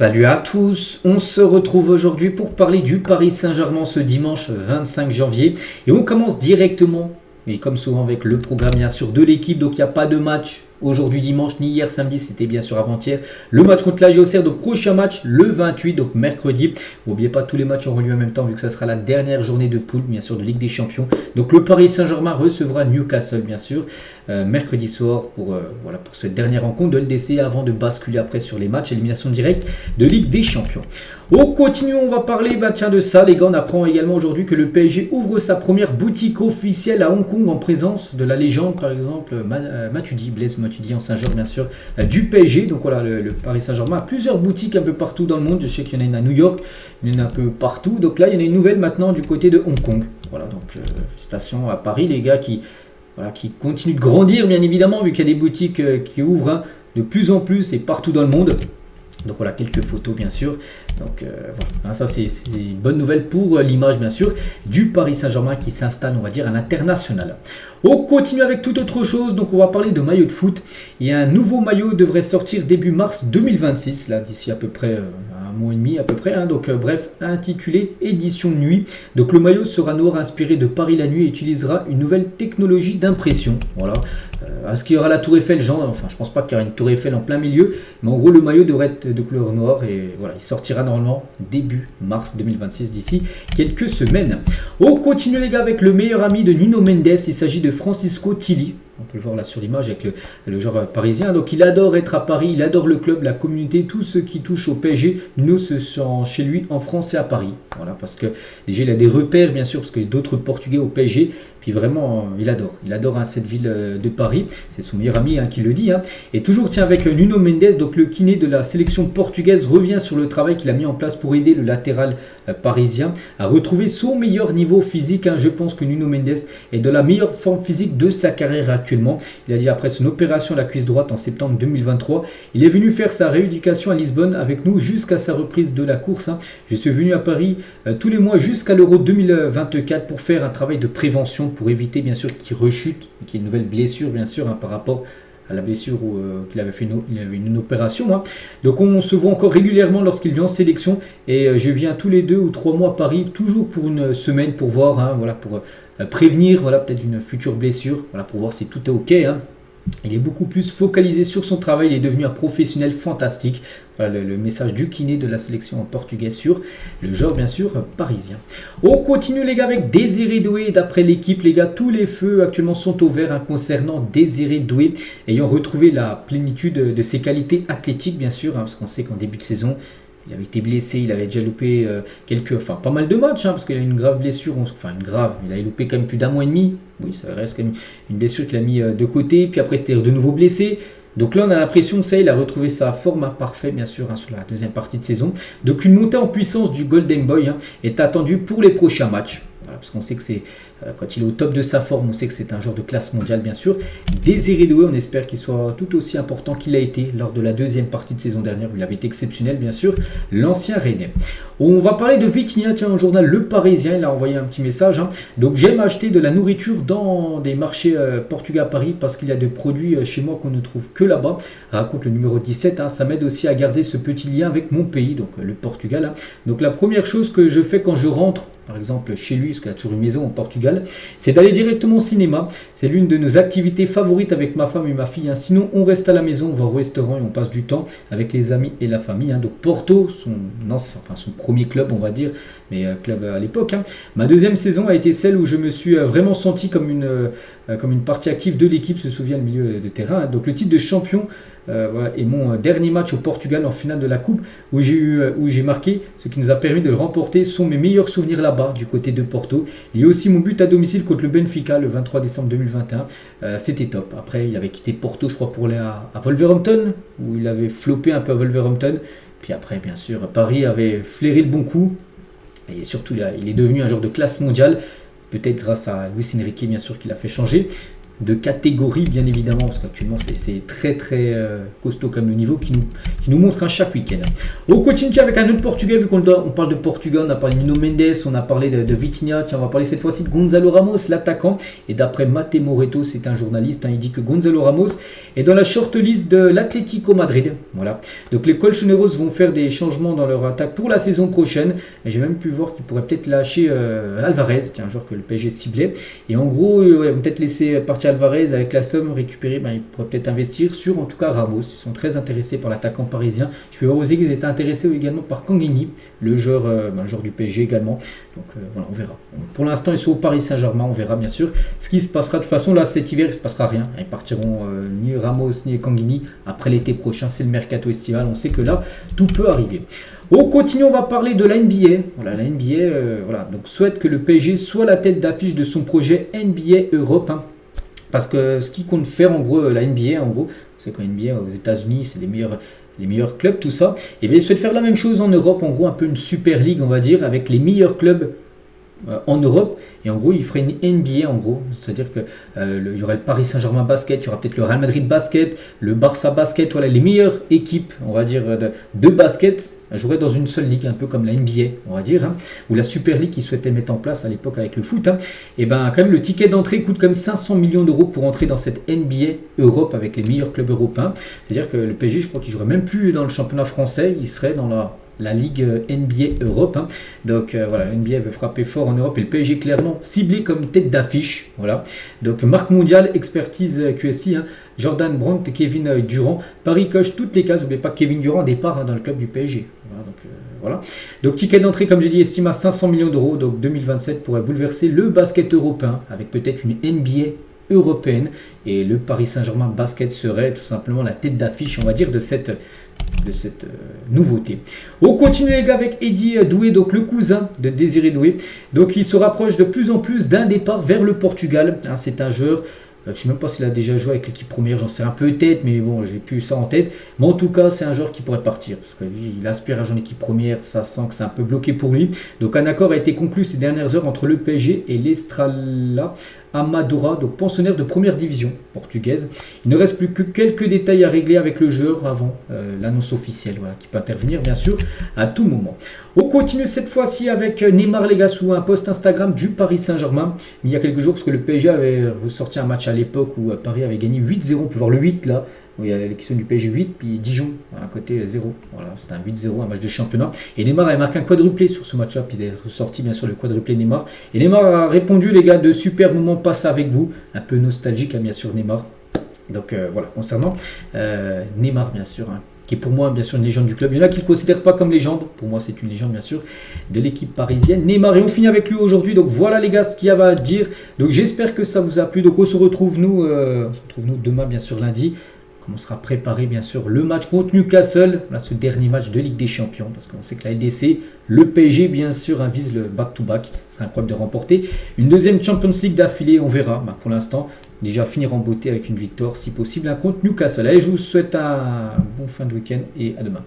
Salut à tous, on se retrouve aujourd'hui pour parler du Paris Saint-Germain ce dimanche 25 janvier et on commence directement, et comme souvent avec le programme bien sûr de l'équipe, donc il n'y a pas de match aujourd'hui dimanche ni hier samedi, c'était bien sûr avant-hier, le match contre la GOCR, donc prochain match le 28, donc mercredi. N'oubliez pas, tous les matchs auront lieu en même temps vu que ça sera la dernière journée de poule bien sûr de Ligue des Champions. Donc le Paris Saint-Germain recevra Newcastle bien sûr mercredi soir pour cette dernière rencontre de LDC avant de basculer après sur les matchs élimination directe de Ligue des Champions. On continue, on va parler de ça les gars. On apprend également aujourd'hui que le PSG ouvre sa première boutique officielle à Hong Kong en présence de la légende par exemple Blaise Matuidi, ancien joueur bien sûr du PSG. Donc voilà, le Paris Saint-Germain a plusieurs boutiques un peu partout dans le monde. Je sais qu'il y en a une à New York, il y en a un peu partout. Donc là il y en a une nouvelle maintenant du côté de Hong Kong. Voilà, donc félicitations à Paris les gars qui continuent de grandir bien évidemment vu qu'il y a des boutiques qui ouvrent de plus en plus et partout dans le monde. Donc voilà, quelques photos bien sûr. Donc ça c'est une bonne nouvelle pour l'image bien sûr du Paris Saint-Germain qui s'installe on va dire à l'international. On continue avec toute autre chose, donc on va parler de maillot de foot. Il y a un nouveau maillot devrait sortir début mars 2026, là d'ici à peu près un mois et demi à peu près. Donc bref, intitulé Édition Nuit. Donc le maillot sera noir inspiré de Paris la nuit et utilisera une nouvelle technologie d'impression. Voilà. Est-ce qu'il y aura la tour Eiffel, je pense pas qu'il y aura une tour Eiffel en plein milieu, mais en gros le maillot devrait être de couleur noire et voilà, il sortira normalement début mars 2026 d'ici quelques semaines. On continue les gars avec le meilleur ami de Nuno Mendes, il s'agit de Francisco Tilly. On peut le voir là sur l'image avec le joueur parisien. Donc il adore être à Paris, il adore le club, la communauté, tout ce qui touche au PSG. Nuno se sent chez lui en France et à Paris. Voilà, parce que déjà il a des repères bien sûr, parce qu'il y a d'autres Portugais au PSG. Puis vraiment, il adore cette ville de Paris. C'est son meilleur ami qui le dit. Et toujours avec Nuno Mendes, donc le kiné de la sélection portugaise revient sur le travail qu'il a mis en place pour aider le latéral parisien à retrouver son meilleur niveau physique. Je pense que Nuno Mendes est dans la meilleure forme physique de sa carrière actuellement. Il a dit après son opération à la cuisse droite en septembre 2023, il est venu faire sa rééducation à Lisbonne avec nous jusqu'à sa reprise de la course. Je suis venu à Paris tous les mois jusqu'à l'Euro 2024 pour faire un travail de prévention pour éviter bien sûr qu'il rechute, qu'il y ait une nouvelle blessure bien sûr par rapport à la blessure qu'il avait fait une opération. Donc on se voit encore régulièrement lorsqu'il vient en sélection et je viens tous les 2 ou 3 mois à Paris, toujours pour une semaine pour voir, pour prévenir peut-être une future blessure, pour voir si tout est ok. Il est beaucoup plus focalisé sur son travail, il est devenu un professionnel fantastique. Voilà le message du kiné de la sélection portugaise sur le joueur bien sûr parisien. On continue les gars avec Désiré Doué. D'après l'équipe les gars, tous les feux actuellement sont au vert concernant Désiré Doué, ayant retrouvé la plénitude de ses qualités athlétiques bien sûr, parce qu'on sait qu'en début de saison il avait été blessé, il avait déjà loupé pas mal de matchs, parce qu'il a une grave blessure, il avait loupé quand même plus d'un mois et demi. Oui, ça reste quand même une blessure qu'il a mis de côté, puis après c'était de nouveau blessé. Donc là on a l'impression que il a retrouvé sa forme parfaite bien sûr sur la deuxième partie de saison. Donc une montée en puissance du Golden Boy est attendue pour les prochains matchs. Voilà, parce qu'on sait que c'est quand il est au top de sa forme, on sait que c'est un joueur de classe mondiale bien sûr. Désiré Doué, on espère qu'il soit tout aussi important qu'il a été lors de la deuxième partie de saison dernière où il avait été exceptionnel bien sûr, l'ancien Rennais. On va parler de Vitinha, au journal Le Parisien, il a envoyé un petit message. Donc j'aime acheter de la nourriture dans des marchés portugais à Paris parce qu'il y a des produits chez moi qu'on ne trouve que là-bas. Raconte le numéro 17, ça m'aide aussi à garder ce petit lien avec mon pays, donc le Portugal. Donc la première chose que je fais quand je rentre par exemple chez lui, parce qu'il a toujours une maison au Portugal, c'est d'aller directement au cinéma. C'est l'une de nos activités favorites avec ma femme et ma fille. Sinon, on reste à la maison, on va au restaurant et on passe du temps avec les amis et la famille. Donc Porto, son premier club, on va dire, mais club à l'époque. Ma deuxième saison a été celle où je me suis vraiment senti comme une partie active de l'équipe, se souvient le milieu de terrain. Donc le titre de champion et mon dernier match au Portugal en finale de la coupe où j'ai marqué, ce qui nous a permis de le remporter, sont mes meilleurs souvenirs là-bas du côté de Porto. Il y a aussi mon but à domicile contre le Benfica le 23 décembre 2021, c'était top. Après il avait quitté Porto je crois pour aller à Wolverhampton où il avait floppé un peu à Wolverhampton, puis après bien sûr Paris avait flairé le bon coup et surtout il est devenu un joueur de classe mondiale, peut-être grâce à Luis Enrique bien sûr qui l'a fait changer. de catégorie, bien évidemment, parce qu'actuellement c'est très très costaud comme le niveau qui nous montre chaque week-end. On continue avec un autre Portugais, vu qu'on parle de Portugal, on a parlé de Nuno Mendes, on a parlé de Vitinha, tiens, on va parler cette fois-ci de Gonzalo Ramos, l'attaquant, et d'après Mate Moreto, c'est un journaliste, il dit que Gonzalo Ramos est dans la shortlist de l'Atlético Madrid. Voilà. Donc les Colchoneros vont faire des changements dans leur attaque pour la saison prochaine, et j'ai même pu voir qu'ils pourraient peut-être lâcher Alvarez, un joueur que le PSG ciblait, et en gros, ils vont peut-être laisser partir Alvarez avec la somme récupérée, ils pourraient peut-être investir sur en tout cas Ramos. Ils sont très intéressés par l'attaquant parisien. Je peux voir aussi qu'ils étaient intéressés également par Kangini, le joueur du PSG également. Donc voilà, on verra. Pour l'instant, ils sont au Paris Saint-Germain, on verra bien sûr ce qui se passera. De toute façon, là cet hiver, il ne se passera rien. Ils partiront ni Ramos ni Kangini après l'été prochain. C'est le mercato estival. On sait que là, tout peut arriver. On continue, on va parler de la NBA. Voilà, la NBA donc souhaite que le PSG soit la tête d'affiche de son projet NBA Europe. Parce que ce qui compte faire en gros, la NBA, en gros, vous savez qu'en NBA aux États-Unis, c'est les meilleurs clubs, tout ça. Et bien, ils souhaitent faire la même chose en Europe, en gros, un peu une Super League, on va dire, avec les meilleurs clubs en Europe. Et en gros, ils feraient une NBA, en gros. C'est-à-dire que il y aurait le Paris Saint-Germain basket, il y aura peut-être le Real Madrid basket, le Barça basket, voilà, les meilleures équipes, on va dire, de basket joueraient dans une seule ligue, un peu comme la NBA, on va dire, ou la Super League qu'ils souhaitaient mettre en place à l'époque avec le foot. Et ben, quand même, le ticket d'entrée coûte comme 500 millions d'euros pour entrer dans cette NBA Europe avec les meilleurs clubs européens. C'est-à-dire que le PSG, je crois qu'il ne jouerait même plus dans le championnat français, il serait dans la Ligue NBA Europe. Donc voilà, NBA veut frapper fort en Europe et le PSG clairement ciblé comme tête d'affiche. Voilà. Donc marque mondiale, expertise QSI, Jordan Brandt et Kevin Durant. Paris coche toutes les cases. N'oubliez pas que Kevin Durant départ dans le club du PSG. Voilà. Donc ticket d'entrée, comme j'ai dit, estime à 500 millions d'euros. Donc 2027 pourrait bouleverser le basket européen avec peut-être une NBA européenne. Et le Paris Saint-Germain basket serait tout simplement la tête d'affiche, on va dire, de cette nouveauté. On continue les gars avec Eddie Doué, donc le cousin de Désiré Doué. Donc il se rapproche de plus en plus d'un départ vers le Portugal. C'est un joueur, je ne sais même pas s'il a déjà joué avec l'équipe première, j'en sais un peu tête, mais bon, j'ai plus ça en tête. Mais en tout cas, c'est un joueur qui pourrait partir, parce que lui, il aspire à jouer en équipe première, ça sent que c'est un peu bloqué pour lui. Donc un accord a été conclu ces dernières heures entre le PSG et l'Estrela Amadora, donc pensionnaire de première division portugaise. Il ne reste plus que quelques détails à régler avec le joueur avant l'annonce officielle, voilà, qui peut intervenir bien sûr à tout moment. On continue cette fois-ci avec Neymar, les gars, sous un post Instagram du Paris Saint-Germain. Il y a quelques jours, parce que le PSG avait ressorti un match à l'époque où Paris avait gagné 8-0. On peut voir le 8 là. Il y a l'équipe du PSG 8, puis Dijon à côté 0. Voilà, c'était un 8-0, un match de championnat. Et Neymar avait marqué un quadruplé sur ce match-là, puis ils avaient ressorti bien sûr le quadruplé Neymar. Et Neymar a répondu, les gars, de super moments passés avec vous. Un peu nostalgique, bien sûr, Neymar. Donc voilà, concernant Neymar, bien sûr, qui est pour moi, bien sûr, une légende du club. Il y en a qui ne le considèrent pas comme légende. Pour moi, c'est une légende, bien sûr, de l'équipe parisienne. Neymar, et on finit avec lui aujourd'hui. Donc voilà, les gars, ce qu'il y avait à dire. Donc j'espère que ça vous a plu. Donc on se retrouve, nous, demain, bien sûr, lundi. On sera préparé bien sûr le match contre Newcastle, là, ce dernier match de Ligue des Champions, parce qu'on sait que la LDC, le PSG bien sûr vise le back-to-back, ce serait incroyable de remporter une deuxième Champions League d'affilée, on verra. Pour l'instant, déjà finir en beauté avec une victoire si possible contre Newcastle. Allez, je vous souhaite un bon fin de week-end et à demain.